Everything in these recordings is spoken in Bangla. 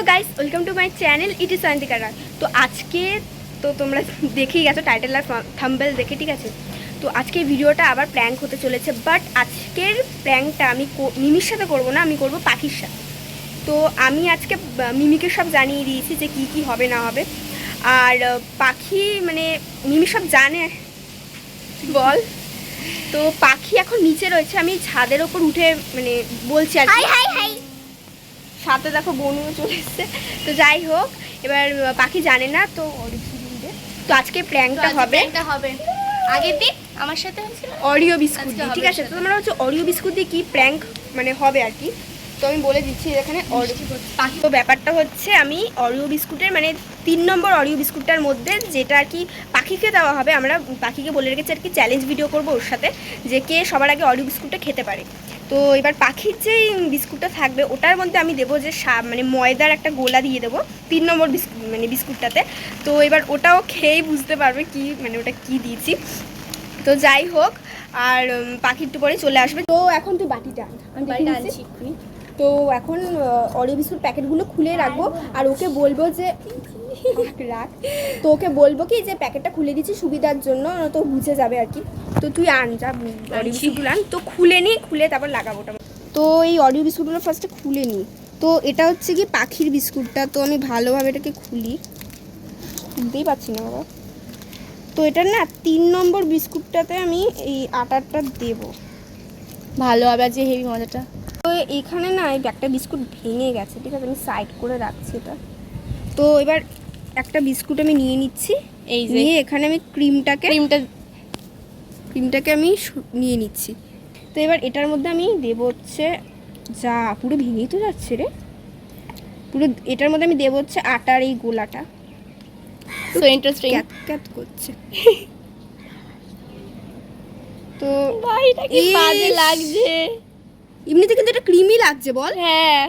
Guys welcome to my channel it is Sayantika Roy. তো আজকে তো তোমরা দেখেই গেছো টাইটেল আর থাম্বনেল দেখে, ঠিক আছে। তো আজকে ভিডিওটা আবার প্র্যাঙ্ক হতে চলেছে, বাট আজকের প্র্যাঙ্কটা আমি মিমির সাথে করবো না, আমি করব পাখির সাথে। তো আমি আজকে মিমিকে সব জানিয়ে দিয়েছি যে কি কি হবে না হবে। আর পাখি মানে মিমি সব জানে বল। তো পাখি এখন নিচে রয়েছে, আমি ছাদের ওপর উঠে মানে বলছি আর কি। সাথে দেখো বনুও চলে এসছে। তো যাই হোক, এবার পাখি জানে না তো তো আজকে প্র্যাঙ্কটা হবে আগের দিন আমার সাথে হয়েছিল অরিও বিস্কুট দিয়ে, ঠিক আছে। তো তোমরা হচ্ছে অরিও বিস্কুট দিয়ে কি প্র্যাঙ্ক মানে হবে আর কি। তো আমি বলে দিচ্ছি এখানে পাখি। তো ব্যাপারটা হচ্ছে আমি অরিও বিস্কুটের মানে 3 নম্বর অরিও বিস্কুটটার মধ্যে যেটা আর কি পাখিকে দেওয়া হবে, আমরা পাখিকে বলে রেখেছি আর কি চ্যালেঞ্জ ভিডিও করবো ওর সাথে, যে কে সবার আগে অরিও বিস্কুটটা খেতে পারে। তো এবার পাখির যেই বিস্কুটটা থাকবে ওটার মধ্যে আমি দেবো যে মানে ময়দার একটা গোলা দিয়ে দেবো 3 নম্বর মানে বিস্কুটটাতে। তো এবার ওটাও খেয়েই বুঝতে পারবে কি মানে ওটা কি দিয়েছি। তো যাই হোক, আর পাখি একটু পরে চলে আসবে। তো এখন তুই বাটিটা আনছি। তো এখন অরিও বিস্কুট প্যাকেটগুলো খুলে রাখবো, আর ওকে বলবো যে রাখ। তো ওকে বলবো কি যে প্যাকেটটা খুলে দিচ্ছি সুবিধার জন্য, তো বুঝে যাবে আর কি। তো তুই আন যা অরিও বিস্কুটগুলো আন। তো খুলে নিই, খুলে তারপর লাগাবো ওটা। তো এই অরিও বিস্কুটগুলো ফার্স্টে খুলে নিই। তো এটা হচ্ছে কি পাখির বিস্কুটটা, তো আমি ভালোভাবে এটাকে খুলি, খুলতেই পারছি না বাবা। তো এটা না 3 নম্বর বিস্কুটটাতে আমি এই আটারটা দেবো ভালো হবে, যে হেভি মজাটা। তো এখানে না এই একটা বিস্কুট ভেঙে গেছে, ঠিক আছে, আমি সাইড করে রাখছি এটা। তো এবার একটা বিস্কুট আমি নিয়ে নিচ্ছি, এই যে নিয়ে এখানে আমি ক্রিমটাকে আমি নিয়ে নিচ্ছি। তো এবার এটার মধ্যে আমি দেবো হচ্ছে যা পুরো ভেঙেই তো যাচ্ছে রে, পুরো এটার মধ্যে আমি দেবো হচ্ছে আটার এই গোলাটা। সো ইন্টারেস্টিং ক্যাট করছে। তো ভাই এটা কি বাজে লাগছে, এমনিতে কিন্তু এটা ক্রিমি লাগছে বল। হ্যাঁ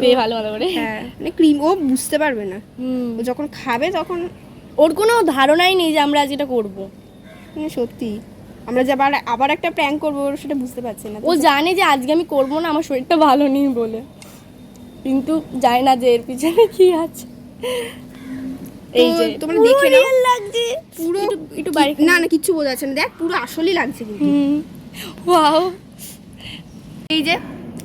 বে ভালো ভালো করে, হ্যাঁ মানে ক্রিম ও বুঝতে পারবে না, ও যখন খাবে তখন ওর কোনো ধারণাই নেই যে আমরা আজ এটা করবো। সত্যি আমরা যে আবার একটা প্র্যাঙ্ক করবো সেটা বুঝতে পারছি না। ও জানে যে আজকে আমি করবো না, আমার শরীরটা ভালো নেই বলে, কিন্তু জানি না যে এর পিছনে কি আছে। এই যে তোমরা দেখে নাও, লাগছে পুরো একটু বাড়ি না না কিচ্ছু বোঝা যাচ্ছে না, দেখ পুরো আসলেই লাগছে কিন্তু। ওয়াও, এই যে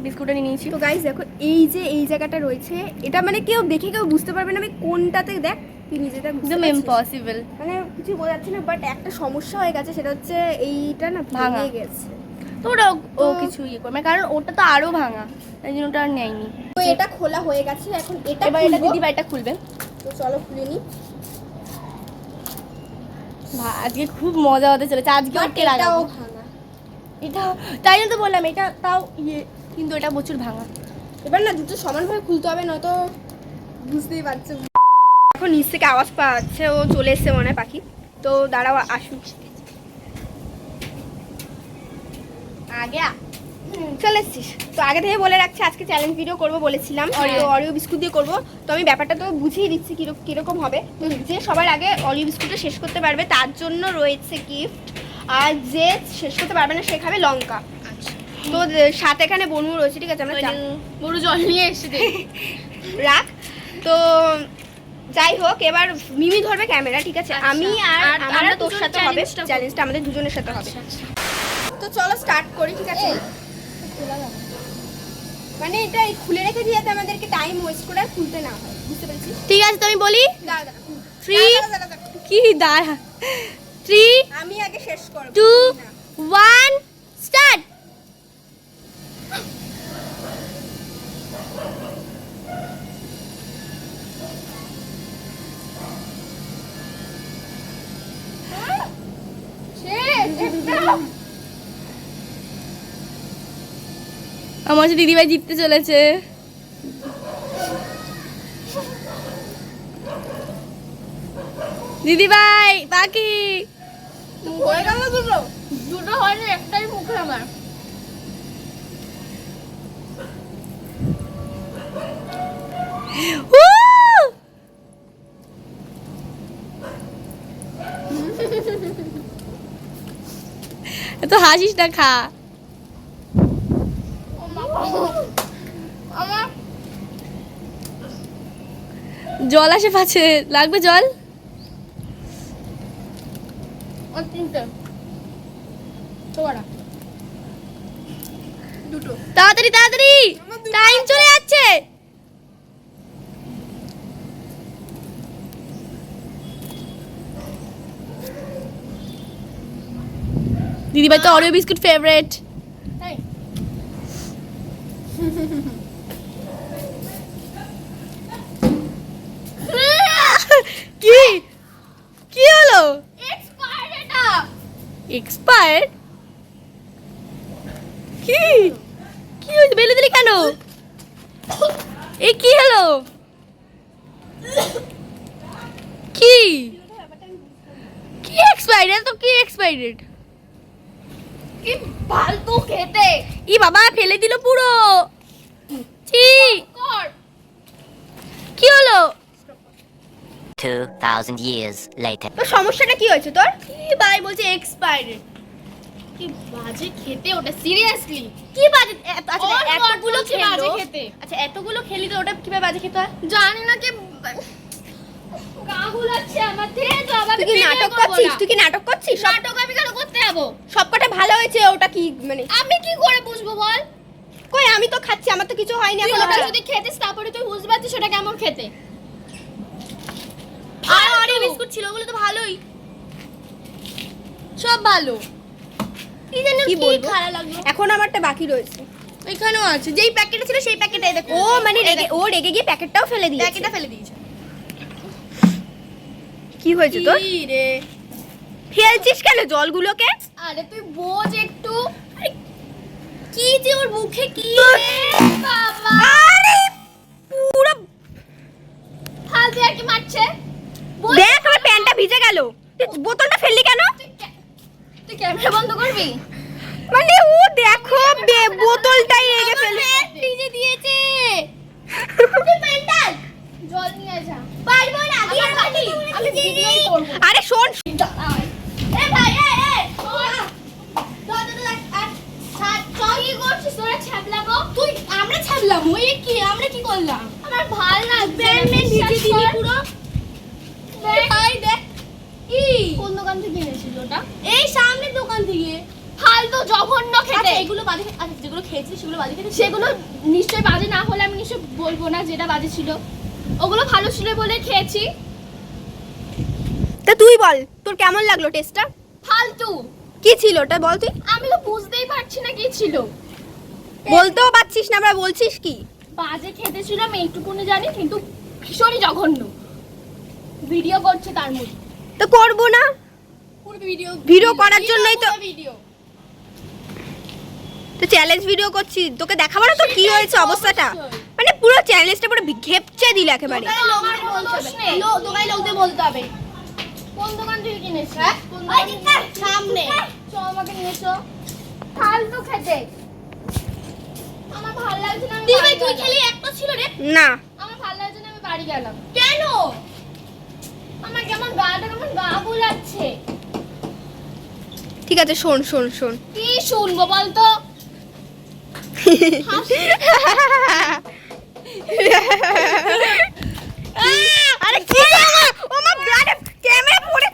বিস্কুটটা নিয়ে নিয়েছি। তো গাইস দেখো এই যে এই জায়গাটা রয়েছে, এটা মানে কেউ দেখে কেউ বুঝতে পারবে না আমি কোনটাতে, দেখ তুই নিজেটা একদম ইম্পসিবল, মানে কিছু বোঝা যাচ্ছে না। বাট একটা সমস্যা হয়ে গেছে, সেটা হচ্ছে এইটা না ভেঙে গেছে। তো ওটা ও কিছু ইয়ে করবে, কারণ ওটা তো আরো ভাঙা, এই জন্য ওটা আর নেয়নি। তো এটা খোলা হয়ে গেছে, এখন এটা এবার এটা দিদি ভাইটা খুলবে। তো চলো খুলে নি। আজকে খুব মজা হতে চলেছে, আজকে ওকে লাগাবো ভাঙা, এটা তাই জন্য তো বললাম এটা তাও ইয়ে, কিন্তু এটা প্রচুর ভাঙা। এবার না দুটো সমানভাবে খুলতে হবে, নয়তো বুঝতেই পারছো। এখন নিচ থেকে আওয়াজ পাওয়া যাচ্ছে, ও চলে এসছে মনে হয় পাখি। তো দাঁড়াও আসুক, আগে চলে এসছিস। তো আগে থেকে বলে রাখছি আজকে চ্যালেঞ্জ ভিডিও করবো বলেছিলাম, তো অরিও বিস্কুট দিয়ে করবো। তো আমি ব্যাপারটা তো বুঝিয়ে দিচ্ছি কিরকম হবে। তো যে সবার আগে অরিও বিস্কুটটা শেষ করতে পারবে তার জন্য রয়েছে গিফট, আর যে শেষ করতে পারবে না সে খাবে লঙ্কা। তো সাথে এখানে বনু রয়েছে, ঠিক আছে, আমরা বড় জল নিয়ে এসে রাখ। তো যাই হোক, এবার মিমি ধরবে ক্যামেরা, ঠিক আছে, আমি আর আমরা তোর সাথে হবে চ্যালেঞ্জটা, আমাদের দুজনের সাথে হবে। তো চলো স্টার্ট করি, ঠিক আছে। মানে এটা খুলে রেখে দিয়ে যাতে আমাদেরকে টাইম ওয়েস্ট করে আর খুলতে না হয়, বুঝতে পেরেছিস? ঠিক আছে, তো আমি বলি দাঁড়া 3 কি দাঁড়া 3 আমি আগে শেষ করব, 2 1 স্টার্ট। আমার যে দিদিভাই জিততে চলেছে। দিদিভাই বাকি হয়ে গেল দুটো হয়নি, একটাই মুখে আমার। এত হাসিস না, খা। আমার জল আসে পাচ্ছে, লাগবে জল? তাড়াতাড়ি তাড়াতাড়ি, টাইম চলে যাচ্ছে। দিদিভাই তো অরিও বিস্কুট ফেভারিট। কি কি হলো? এক্সপায়ার্ড? কি কি হয়েছে, বেলে দিলি কেন? এই কি হলো? কি কি এক্সপায়ার্ড? তো কি এক্সপায়ার্ড? কি ফালতু খেতে। ই বাবা, ফেলে দিল পুরো। ছি, কর। কি হলো? 2,000 years later. তোর সমস্যাটা কি হয়েছে তোর? কি ভাই বলছে এক্সপায়ার্ড? কি বাজে খেতে ওটা, সিরিয়াসলি। কি বাজে? আচ্ছা ওর এতগুলো বলছে বাজে খেলো, খেতে। আচ্ছা এতগুলো খেলি তো ওটা কিভাবে বাজে খেতে হয়? জানি না কি গা গুলাচ্ছে আমার থেকে, তো আবার তুই কি নাটক করছিস? তুই কি নাটক করছিস? নাটক আমি কেন করতে যাবো? সবকটা ভালো হয়েছে, ওটা কি মানে? আমি কি করে বুঝবো বল? কই আমি তো খাচ্ছি, আমার তো কিছু হয়নি তুই এখন। ওটা যদি খেতিস তারপরে তুই বুঝতে পারছিস ওটা কেমন খেতে। আর অরিও বিস্কুট ছিল, ওগুলো তো ভালোই, সব ভালো। কি জানি কি কি বলবো? খারাপ লাগলো। এখন আমারটা বাকি রয়েছে। এখানেও আছে, যেই প্যাকেটে ছিল সেই প্যাকেটে দেখো। ও মানে রেগে গিয়ে প্যাকেটটাও ফেলে দিয়েছে। প্যাকেটটা ফেলে দিয়েছে। কি হয়েছে তোর? কি রে? ফেলছিস কেন জলগুলোকে? আরে তুই বোঝ একটু। কি যে ওর মুখে কি রে বাবা? আরে পুরো ফালতু আর কি মারছে। বোঝ। দেখ আমার প্যান্টটা ভিজে গেল। তুই বোতলটা ফেললি কেন? তুই ক্যামেরা বন্ধ করবি? মানে ও দেখো বোতলটাই রেগে ফেলে ভিজে দিয়েছে। তুই মেন্টাল। জল নিয়ে যা। পারবো না, দিয়ে আমার পারি। আমি ভিডিওই করব। আরে শোন, এ ভাই এ কি করছিস তোরা ছ্যাবলাবো? তুই আমরা ছাড়লাম, ওই কি আমরা কি করলাম? আমার ভাল লাগছে না, প্যান্ট ভিজে বিশ্বাস দিলি কর। পুরো। দেখ, ভাই দেখ কি, কোন দোকান থেকে এনেছিস ওটা? এই সামনের দোকান থেকে। ফালতু জঘন্য খেতে। আচ্ছা এগুলো বাজে, আচ্ছা যেগুলো খেয়েছিস সেগুলো বাজে খেতে? সেগুলো নিশ্চয়ই বাজে না হলে আমি নিশ্চয়ই বলবো না যেটা বাজে ছিল। ওগুলো ভালো ছিল বলে খেয়েছি। তা তুই বল তোর কেমন লাগলো টেস্টটা? ফালতু। কি ছিল ওটা বল তুই? আমি তো বুঝতেই পারছি না কি ছিল। বলতেও পারছিস না, আমরা বলছিস কি? বাজে খেতে ছিল আমি এইটুকুনি জানি, কিন্তু ভীষণই জঘন্য। ভিডিও করছে তার মধ্যে। তো করবো না, পুরো ভিডিও ভিডিও করার জন্যই তো ভিডিও। তো চ্যালেঞ্জ ভিডিও করছি, তোকে দেখাবো না তো কি সেটাই হয়েছে তো অবস্থাটা। অবশ্যই। মানে পুরো চ্যালেঞ্জটা পুরো ঘেপচে দিল একেবারে। আমার কোনো দোষ নেই। দোকানে লোকদের বলতে হবে। কোন দোকান থেকে কিনেছিস? হ্যাঁ? কোন ওই দোকান দিকটার থেকে? সামনে। চ আমাকে নিয়ে এসো। ফালতু খেতে। আমার ভালো লাগছে না, আমি তুই ভাই বাড়ি তুই গেলাম। খেলি একটা ছিল রে। না আমার ভালো লাগছে না, আমি বাড়ি গেলাম। কেন? আমার কেমন গা গুলাচ্ছে। ঠিক আছে, শোন শোন শোন কি শুনবো বলতো? আরে কি জামা? ও মা ব্লাডে ক্যামেরা পড়ে,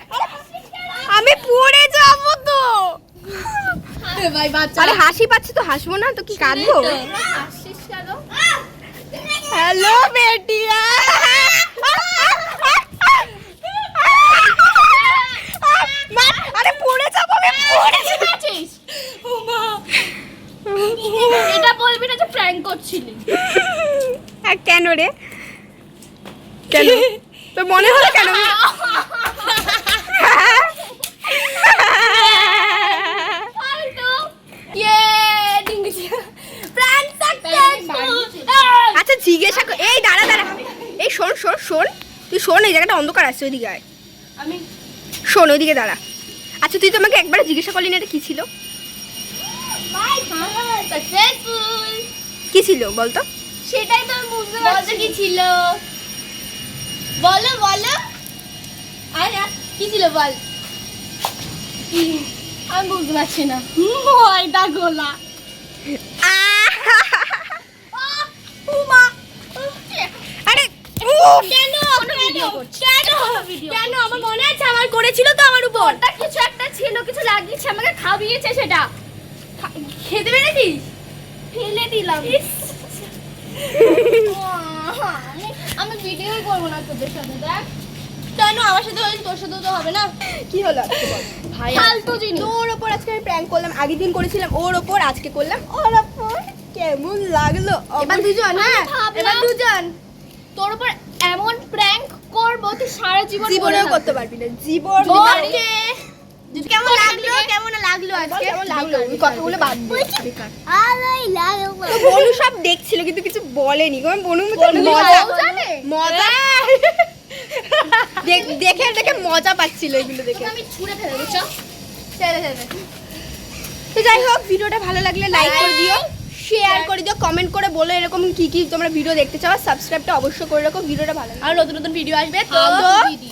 আমি পড়ে যাব তো। ভাই বাচ্চা। আরে হাসি পাচ্ছে তো, হাসবো না তো কি কাঁদবো? আসছিস কেন? হ্যালো বেটিয়া। আরে পড়ে যাবো, আমি পড়ে যাবো। আছিস? এটা বলবি না যে প্র্যাঙ্ক করছিলি। আর কেন রে? কেন তো মনে হলো কেন? ফালতু। ইয়ে ডিঙ্গি প্র্যাঙ্ক সাকসেসফুল। আচ্ছা জিজ্ঞাসা এই দাঁড়া দাঁড়া, এই শোন শোন শোন, তুই শোন, এই জায়গাটা অন্ধকার আসছে, ওইদিকে আয়। আমি শোন ওইদিকে দাঁড়া। আচ্ছা তুই তো আমাকে একবার জিজ্ঞাসা করলি না এটা কি ছিল? সাকসেসফুল। কি ছিল বলতো? সেটাই তো আমি বুঝতে বলতে পারছি। কি ছিল? বলো বলো। আরে কি ছিল বল? আমি বুঝতে পারছি না। ময়দা গোলা। উমা, আরে ও কেন কোনো ভিডিও করছি কেন আমার মনে আছে আমার করেছিল তো আমার উপর ওটা কিছু একটা ছিল, কিছু লাগিয়েছে আমাকে, খাবিয়েছে সেটা। খেতে পেরেছিস ফেলে দিলাম। আমি ভিডিওই করবো না তোদের সাথে, দেখ। কেন আমার সাথে হয়েছে তোর সাথেও তো হবে না কি হলো আজকে বল? ভাই ফালতু জিনিস। তোর ওপর আজকে আমি প্র্যাঙ্ক করলাম, আগের দিন করেছিলাম ওর ওপর, আজকে করলাম ওর ওপর। কেমন লাগলো? এবার দুজন হ্যাঁ ভাবলাম- এবার দুজন তোর উপর এমন প্র্যাঙ্ক করবো তুই সারা জীবন জীবনেও মনে করতে থাকবি। পারবি না, জীবন ওকে। কেমন লাগলো কেমন লাগলো বল আজকে কেমন লাগলো? ওই কথাগুলো বাদ দে। বেকার তো বনু সব দেখছিল কিন্তু কিছু বলেনি, কারণ বনুর মতো বনু মজা ও জানে? মজা দেখে দেখে মজা পাচ্ছিল এগুলো দেখে। তোকে আমি ছুঁড়ে ফেলে দেবো, চ। ছেড়ে ছেড়ে তো যাই হোক, ভিডিওটা ভালো লাগলে লাইক করে দিও, শেয়ার করে দিও, কমেন্ট করে বলো এরকম কি কি তোমরা ভিডিও দেখতে চাও, সাবস্ক্রাইবটা অবশ্যই করে রাখো। ভিডিওটা ভালো লাগলে আর নতুন নতুন ভিডিও আসবে তো তো ভিডিও